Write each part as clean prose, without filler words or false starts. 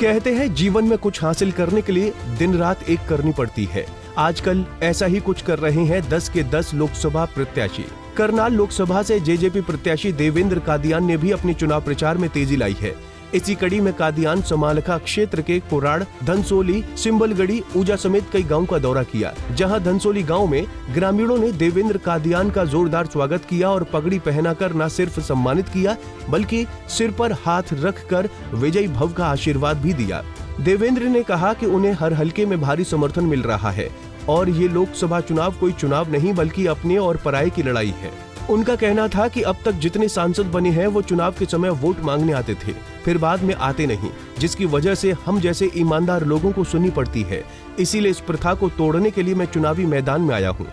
कहते हैं जीवन में कुछ हासिल करने के लिए दिन रात एक करनी पड़ती है। आजकल ऐसा ही कुछ कर रहे हैं 10 के 10 लोकसभा प्रत्याशी। करनाल लोकसभा से जेजेपी प्रत्याशी देवेंद्र कादियान ने भी अपने चुनाव प्रचार में तेजी लाई है। इसी कड़ी में कादियान समालखा क्षेत्र के कोराड़, धनसोली, सिंबलगढ़ी, ऊजा समेत कई गांव का दौरा किया, जहां धनसोली गांव में ग्रामीणों ने देवेंद्र कादियान का जोरदार स्वागत किया और पगड़ी पहनाकर न सिर्फ सम्मानित किया बल्कि सिर पर हाथ रखकर विजयी भव का आशीर्वाद भी दिया। देवेंद्र ने कहा कि उन्हें हर हलके में भारी समर्थन मिल रहा है और ये लोकसभा चुनाव कोई चुनाव नहीं बल्कि अपने और पराये की लड़ाई है। उनका कहना था कि अब तक जितने सांसद बने हैं वो चुनाव के समय वोट मांगने आते थे, फिर बाद में आते नहीं, जिसकी वजह से हम जैसे ईमानदार लोगों को सुननी पड़ती है। इसीलिए इस प्रथा को तोड़ने के लिए मैं चुनावी मैदान में आया हूँ।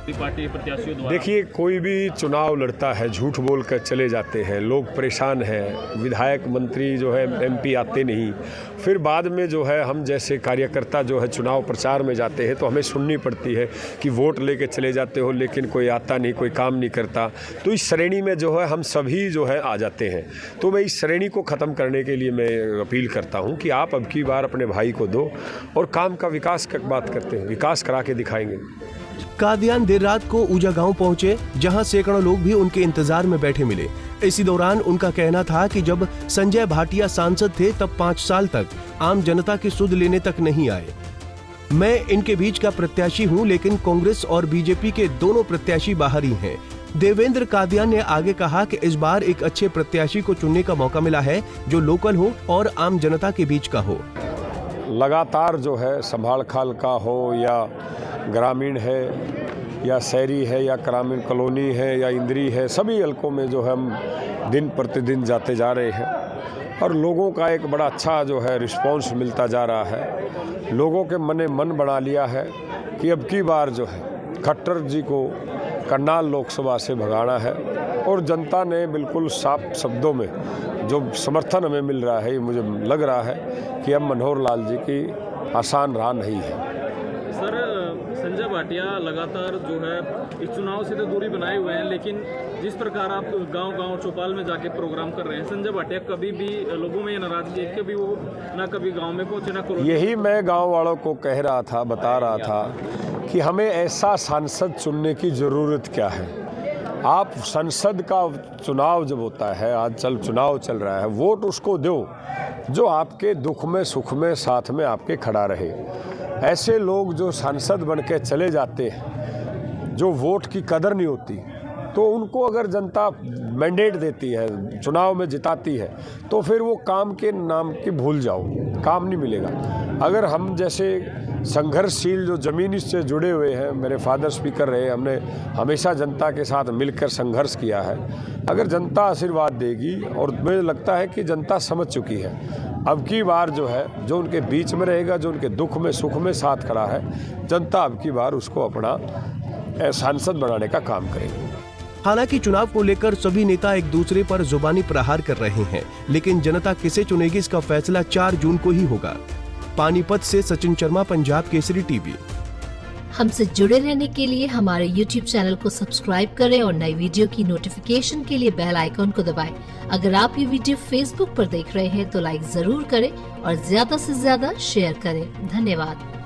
देखिए, कोई भी चुनाव लड़ता है, झूठ बोलकर चले जाते हैं, लोग परेशान हैं, विधायक मंत्री जो है MP आते नहीं, फिर बाद में जो है हम जैसे कार्यकर्ता जो है चुनाव प्रचार में जाते हैं तो हमें सुननी पड़ती है कि वोट लेके चले जाते हो लेकिन कोई आता नहीं, कोई काम नहीं करता। तो इस श्रेणी में जो है हम सभी जो है आ जाते हैं। तो मैं इस श्रेणी को ख़त्म करने के लिए मैं अपील करता हूं कि आप अब की बार अपने भाई को दो और काम का विकास की बात करते हैं, विकास करा के दिखाएंगे। कादियान देर रात को ऊजा गांव पहुंचे, जहां सैकड़ों लोग भी उनके इंतजार में बैठे मिले। इसी दौरान उनका कहना था कि जब संजय भाटिया सांसद थे तब 5 साल तक आम जनता की सुध लेने तक नहीं आए। मैं इनके बीच का प्रत्याशी हूं, लेकिन कांग्रेस और बीजेपी के दोनों प्रत्याशी बाहर ही हैं। देवेंद्र कादियान ने आगे कहा कि इस बार एक अच्छे प्रत्याशी को चुनने का मौका मिला है जो लोकल हो और आम जनता के बीच का हो। लगातार जो है संभाल खाल का हो या ग्रामीण है या शहरी है या ग्रामीण कॉलोनी है या इंद्री है, सभी हलकों में जो है हम दिन प्रतिदिन जाते जा रहे हैं और लोगों का एक बड़ा अच्छा जो है रिस्पांस मिलता जा रहा है। लोगों के मन बना लिया है कि अब की बार जो है खट्टर जी को करनाल लोकसभा से भगाना है और जनता ने बिल्कुल साफ शब्दों में जो समर्थन हमें मिल रहा है, मुझे लग रहा है कि अब मनोहर लाल जी की आसान राह नहीं है। सर, संजय भाटिया लगातार जो है इस चुनाव से तो दूरी बनाए हुए हैं, लेकिन जिस प्रकार आप गांव-गांव चौपाल में जाके प्रोग्राम कर रहे हैं, संजय भाटिया कभी भी लोगों में नाराजगी है, कभी वो ना कभी गांव में पहुंचे ना करो। यही मैं गांव वालों को कह रहा था, बता रहा था कि हमें ऐसा सांसद चुनने की ज़रूरत क्या है। आप संसद का चुनाव जब होता है, आज चुनाव चल रहा है, वोट उसको दो जो आपके दुख में सुख में साथ में आपके खड़ा रहे। ऐसे लोग जो सांसद बन के चले जाते हैं, जो वोट की कदर नहीं होती, तो उनको अगर जनता मैंडेट देती है, चुनाव में जिताती है, तो फिर वो काम के नाम की भूल जाओ, काम नहीं मिलेगा। अगर हम जैसे संघर्षशील जो ज़मीनी से जुड़े हुए हैं, मेरे फादर स्पीकर रहे, हमने हमेशा जनता के साथ मिलकर संघर्ष किया है। अगर जनता आशीर्वाद देगी, और मुझे लगता है कि जनता समझ चुकी है, अब की बार जो है जो उनके बीच में रहेगा, जो उनके दुख में सुख में साथ खड़ा है, जनता अब की बार उसको अपना सांसद बनाने का काम करेगी। हालांकि चुनाव को लेकर सभी नेता एक दूसरे पर जुबानी प्रहार कर रहे हैं, लेकिन जनता किसे चुनेगी इसका फैसला 4 जून को ही होगा। पानीपत से सचिन शर्मा, पंजाब केसरी टीवी। हमसे जुड़े रहने के लिए हमारे YouTube चैनल को सब्सक्राइब करें और नई वीडियो की नोटिफिकेशन के लिए बेल आइकॉन को दबाएं। अगर आप ये वीडियो Facebook पर देख रहे हैं तो लाइक जरूर करें और ज्यादा से ज्यादा शेयर करें। धन्यवाद।